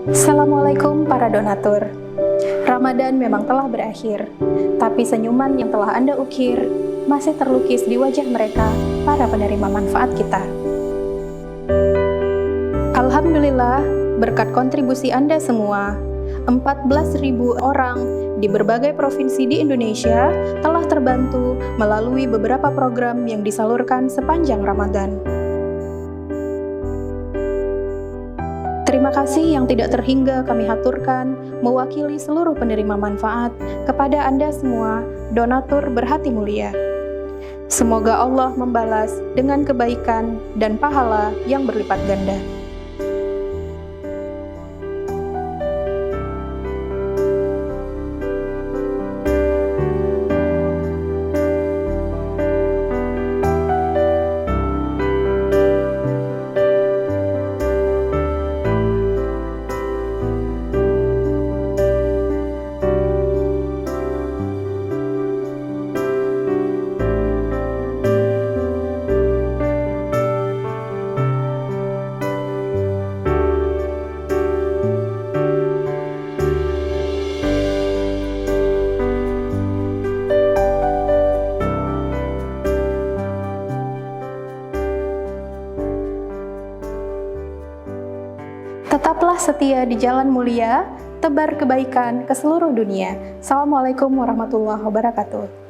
Assalamualaikum para donatur. Ramadan memang telah berakhir, tapi senyuman yang telah Anda ukir masih terlukis di wajah mereka, para penerima manfaat kita. Alhamdulillah, berkat kontribusi Anda semua, 14.000 orang di berbagai provinsi di Indonesia telah terbantu melalui beberapa program yang disalurkan sepanjang Ramadan. Terima kasih yang tidak terhingga kami haturkan mewakili seluruh penerima manfaat kepada Anda semua, donatur berhati mulia. Semoga Allah membalas dengan kebaikan dan pahala yang berlipat ganda. Tetaplah setia di jalan mulia, tebar kebaikan ke seluruh dunia. Assalamualaikum warahmatullahi wabarakatuh.